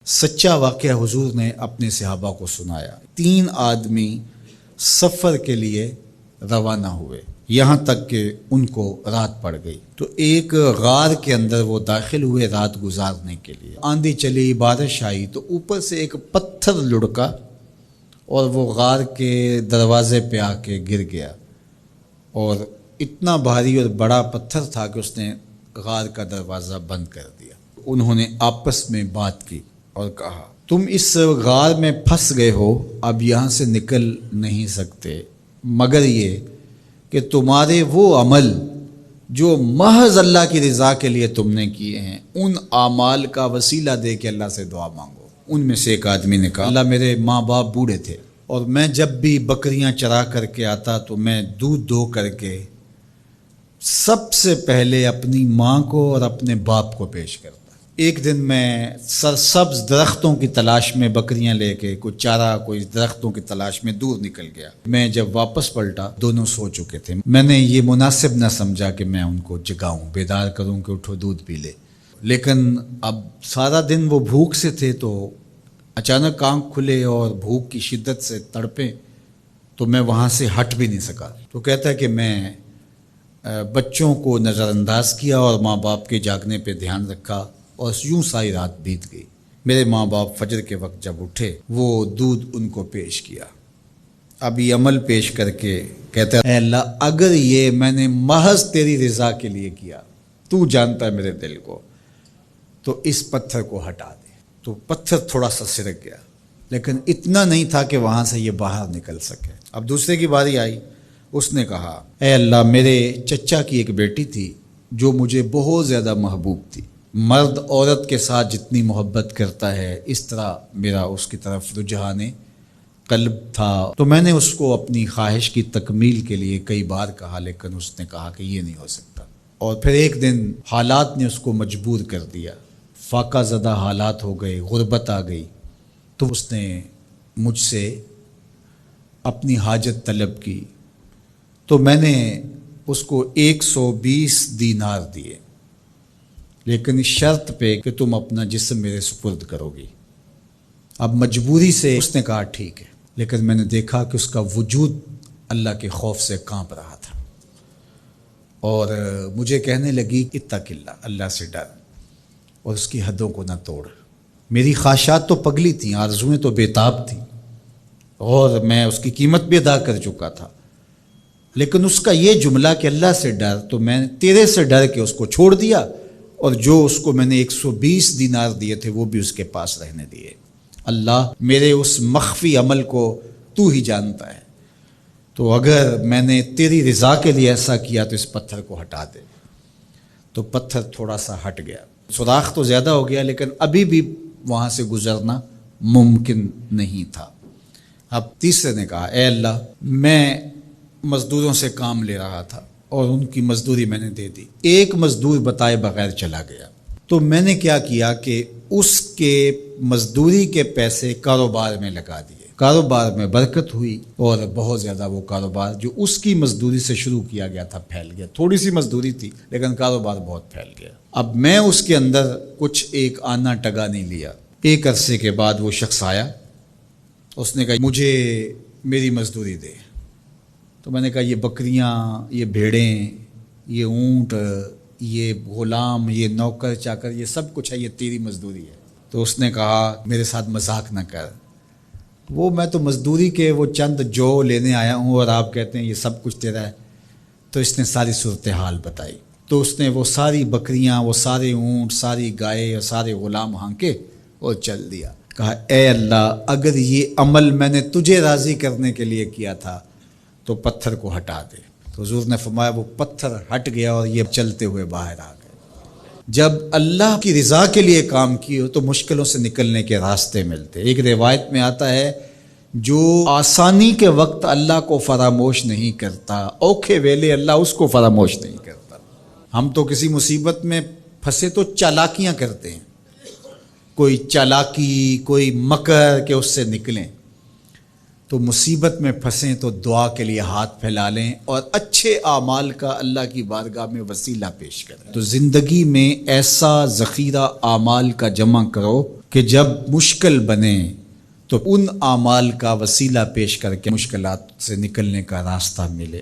سچا واقعہ حضور نے اپنے صحابہ کو سنایا۔ 3 آدمی سفر کے لیے روانہ ہوئے، یہاں تک کہ ان کو رات پڑ گئی، تو ایک غار کے اندر وہ داخل ہوئے رات گزارنے کے لیے۔ آندھی چلی، بارش آئی، تو اوپر سے ایک پتھر لڑکا اور وہ غار کے دروازے پہ آ کے گر گیا، اور اتنا بھاری اور بڑا پتھر تھا کہ اس نے غار کا دروازہ بند کر دیا۔ انہوں نے آپس میں بات کی اور کہا، تم اس غار میں پھنس گئے ہو، اب یہاں سے نکل نہیں سکتے مگر یہ کہ تمہارے وہ عمل جو محض اللہ کی رضا کے لیے تم نے کیے ہیں، ان اعمال کا وسیلہ دے کے اللہ سے دعا مانگو۔ ان میں سے ایک آدمی نے کہا، اللہ میرے ماں باپ بوڑھے تھے، اور میں جب بھی بکریاں چرا کر کے آتا تو میں دودھ دو کر کے سب سے پہلے اپنی ماں کو اور اپنے باپ کو پیش کرتا۔ ایک دن میں سرسبز درختوں کی تلاش میں بکریاں لے کے کوئی چارہ، کوئی درختوں کی تلاش میں دور نکل گیا۔ میں جب واپس پلٹا، دونوں سو چکے تھے۔ میں نے یہ مناسب نہ سمجھا کہ میں ان کو جگاؤں، بیدار کروں کہ اٹھو دودھ پی لے، لیکن اب سارا دن وہ بھوک سے تھے، تو اچانک آنکھ کھلے اور بھوک کی شدت سے تڑپے، تو میں وہاں سے ہٹ بھی نہیں سکا۔ تو کہتا ہے کہ میں بچوں کو نظر انداز کیا اور ماں باپ کے جاگنے پہ دھیان رکھا، اور یوں ساری رات بیت گئی۔ میرے ماں باپ فجر کے وقت جب اٹھے، وہ دودھ ان کو پیش کیا۔ اب یہ عمل پیش کر کے کہتا ہے، اے اللہ، اگر یہ میں نے محض تیری رضا کے لیے کیا، تو جانتا ہے میرے دل کو، تو اس پتھر کو ہٹا دے۔ تو پتھر تھوڑا سا سرک گیا، لیکن اتنا نہیں تھا کہ وہاں سے یہ باہر نکل سکے۔ اب دوسرے کی باری آئی، اس نے کہا، اے اللہ، میرے چچا کی ایک بیٹی تھی جو مجھے بہت زیادہ محبوب تھی، مرد عورت کے ساتھ جتنی محبت کرتا ہے اس طرح میرا اس کی طرف رجحان قلب تھا، تو میں نے اس کو اپنی خواہش کی تکمیل کے لیے کئی بار کہا، لیکن اس نے کہا کہ یہ نہیں ہو سکتا۔ اور پھر ایک دن حالات نے اس کو مجبور کر دیا، فاقہ زدہ حالات ہو گئے، غربت آ گئی، تو اس نے مجھ سے اپنی حاجت طلب کی، تو میں نے اس کو 120 دینار دیے، لیکن اس شرط پہ کہ تم اپنا جسم میرے سپرد کرو گی۔ اب مجبوری سے اس نے کہا ٹھیک ہے، لیکن میں نے دیکھا کہ اس کا وجود اللہ کے خوف سے کانپ رہا تھا، اور مجھے کہنے لگی، اتق اللہ، اللہ سے ڈر اور اس کی حدوں کو نہ توڑ۔ میری خواہشات تو پگلی تھیں، آرزویں تو بے تاب تھیں، اور میں اس کی قیمت بھی ادا کر چکا تھا، لیکن اس کا یہ جملہ کہ اللہ سے ڈر، تو میں تیرے سے ڈر کے اس کو چھوڑ دیا، اور جو اس کو میں نے 120 دینار دیے تھے وہ بھی اس کے پاس رہنے دیے۔ اللہ، میرے اس مخفی عمل کو تو ہی جانتا ہے، تو اگر میں نے تیری رضا کے لیے ایسا کیا تو اس پتھر کو ہٹا دے۔ تو پتھر تھوڑا سا ہٹ گیا، سوراخ تو زیادہ ہو گیا، لیکن ابھی بھی وہاں سے گزرنا ممکن نہیں تھا۔ اب تیسرے نے کہا، اے اللہ، میں مزدوروں سے کام لے رہا تھا اور ان کی مزدوری میں نے دے دی، ایک مزدور بتائے بغیر چلا گیا، تو میں نے کیا کیا کہ اس کے مزدوری کے پیسے کاروبار میں لگا دیے، کاروبار میں برکت ہوئی، اور بہت زیادہ وہ کاروبار جو اس کی مزدوری سے شروع کیا گیا تھا پھیل گیا۔ تھوڑی سی مزدوری تھی لیکن کاروبار بہت پھیل گیا۔ اب میں اس کے اندر کچھ ایک آنا ٹگا نہیں لیا۔ ایک عرصے کے بعد وہ شخص آیا، اس نے کہا، مجھے میری مزدوری دے۔ تو میں نے کہا، یہ بکریاں، یہ بھیڑیں، یہ اونٹ، یہ غلام، یہ نوکر چاکر، یہ سب کچھ ہے، یہ تیری مزدوری ہے۔ تو اس نے کہا، میرے ساتھ مذاق نہ کر، میں تو مزدوری کے وہ چند جو لینے آیا ہوں، اور آپ کہتے ہیں یہ سب کچھ تیرا ہے۔ تو اس نے ساری صورتحال بتائی، تو اس نے وہ ساری بکریاں، وہ سارے اونٹ، ساری گائے اور سارے غلام ہانکے اور چل دیا۔ کہا، اے اللہ، اگر یہ عمل میں نے تجھے راضی کرنے کے لیے کیا تھا تو پتھر کو ہٹا دے۔ تو حضور نے فرمایا، وہ پتھر ہٹ گیا اور یہ چلتے ہوئے باہر آ گئے۔ جب اللہ کی رضا کے لیے کام کیے تو مشکلوں سے نکلنے کے راستے ملتے۔ ایک روایت میں آتا ہے، جو آسانی کے وقت اللہ کو فراموش نہیں کرتا، اوکھے ویلے اللہ اس کو فراموش نہیں کرتا۔ ہم تو کسی مصیبت میں پھنسے تو چالاکیاں کرتے ہیں، کوئی چالاکی، کوئی مکر کہ اس سے نکلیں۔ تو مصیبت میں پھنسیں تو دعا کے لیے ہاتھ پھیلا لیں اور اچھے اعمال کا اللہ کی بارگاہ میں وسیلہ پیش کریں۔ تو زندگی میں ایسا ذخیرہ اعمال کا جمع کرو کہ جب مشکل بنے تو ان اعمال کا وسیلہ پیش کر کے مشکلات سے نکلنے کا راستہ ملے۔